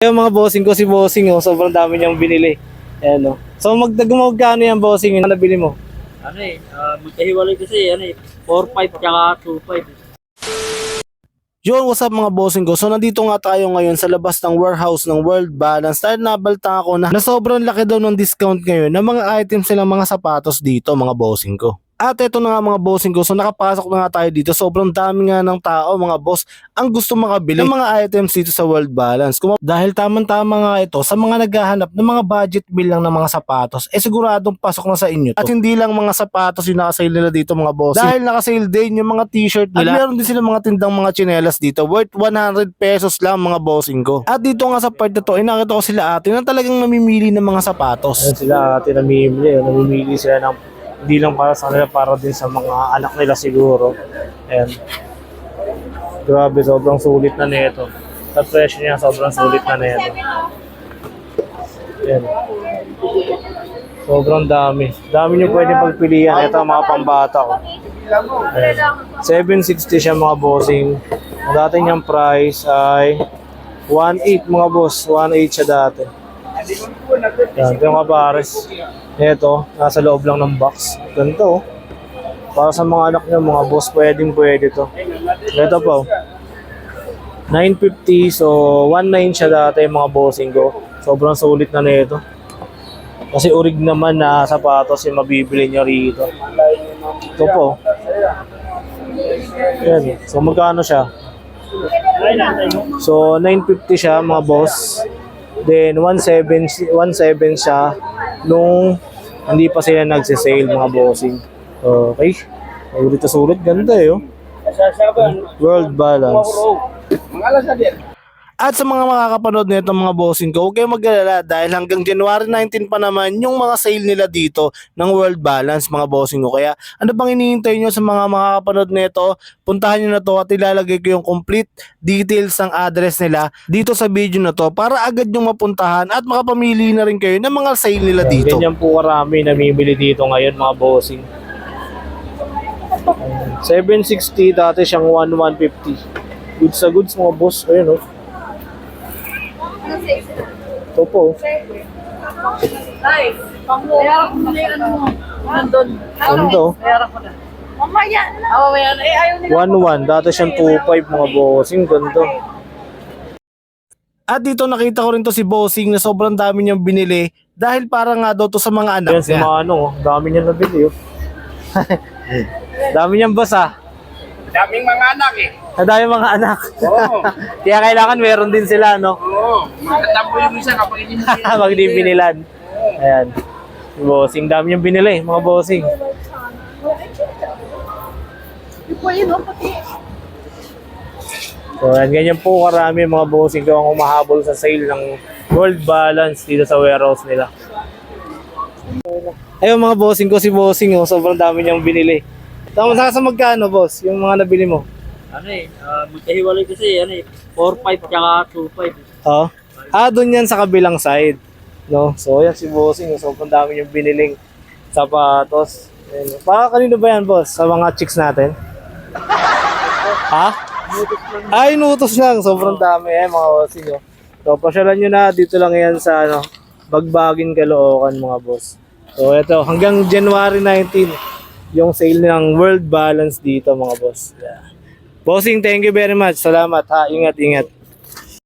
Yung mga bossing ko, si bossing oh, sobrang dami niyang binili. Ayan oh. So magkano yan bossing yung nabili mo? Magkahiwalay kasi, 4-5 tsaka 2-5. Yun, what's up mga bossing ko? So nandito nga tayo ngayon sa labas ng warehouse ng World Balance. Dahil nabalta ako na sobrang laki daw ng discount ngayon ng mga items silang mga sapatos dito mga bossing ko. At eto na nga mga bossing ko, so nakapasok na nga tayo dito. Sobrang dami nga ng tao mga boss ang gusto makabili ng mga items dito sa World Balance. Dahil tamang-tama nga ito sa mga naghahanap ng mga budget meal lang ng mga sapatos, siguradong pasok na sa inyo to. At hindi lang mga sapatos yung nakasale nila dito mga bossing. Dahil nakasale din yung mga t-shirt nila. At meron din sila mga tindang mga tsinelas dito worth 100 pesos lang mga bossing ko. At dito nga sa part na to, nakita ko sila ate na talagang namimili ng mga sapatos. Ayan sila ate namimili sila ng hindi lang para sa kanila, para din sa mga anak nila siguro. And grabe, sobrang sulit na nito. Sa presyo niya, sobrang sulit na nito. Ayan. Sobrang dami. Dami niyo pwede pagpilian. Ito ang mga pambata ko. Ayan. 760 siya mga bossing. Ang dati niyang price ay 1.8 mga boss. 1.8 siya dati. Yan, ito yung kapares. Ito, nasa loob lang ng box. Ganito oh. Para sa mga anak nyo, mga boss, pwede to. Ito po. 950, so 1.9 siya dati mga bossing ko. Sobrang sulit na nito. Kasi urig naman na sapatos yung mabibili nyo rito. Ito po. Yan. So magkano siya? So 950 siya mga boss. Then 1.7 siya nung hindi pa sila nagsisale mga bossing. Okay. Ulit na sulit. Ganda eh oh. World Balance. At sa mga makakapanood nito mga bossing ko, huwag kayong mag-alala dahil hanggang January 19 pa naman yung mga sale nila dito ng World Balance mga bossing ko. Kaya ano bang hinihintay nyo sa mga makakapanood nito? Puntahan nyo na to at ilalagay ko yung complete details ng address nila dito sa video na to para agad yung mapuntahan at makapamili na rin kayo ng mga sale nila dito. Ganyan po karami namimili dito ngayon mga bossing. 760 dati siyang 1,150. Goods sa goods mga boss. Ayun oh. Ito po. Ay, pangyayaran ko na yung ano mo. Nandun. Ganito. Bayaran ko na. Mamaya na. Mamaya na. Ayaw nila. 1.1. Dati siyang 2.5 mga bossing. Ganito. At dito nakita ko rin to si bossing na sobrang dami niyang binili dahil para nga daw to sa mga anak. Yan si Manong. Dami niya nabili oh. Dami niyang basa. Daming mga anak eh. Dami mga anak. Oo. Kaya kailangan meron din sila no. Oo. Magkatabo yung isa kapag hindi mo Pag di binilan. Ayan. Si bossing, dami niyang binili mga bossing. So, yan, ganyan po karami mga bossing ko ang umahabol sa sale ng World Balance dito sa warehouse nila. Ayun mga bossing ko, si bossing oh, sobrang dami niyang binili. Tama sa magkano boss, yung mga nabili mo? Magkahiwalay kasi, 4-5 tsaka 2-5. Oh. Doon yan sa kabilang side. No? So, yan si bossing. Sobrang dami yung biniling sapatos. Ayan. Para kanino ba yan, boss? Sa mga chicks natin? Ha? Ay, inutos lang. Sobrang dami mga bossing. Oh. So, pasyalan nyo na. Dito lang yan sa Bagbagin, Caloocan, mga boss. So, ito. Hanggang January 19, yung sale ng World Balance dito, mga boss. Yeah. Bossing, thank you very much. Salamat ha. Ingat, ingat.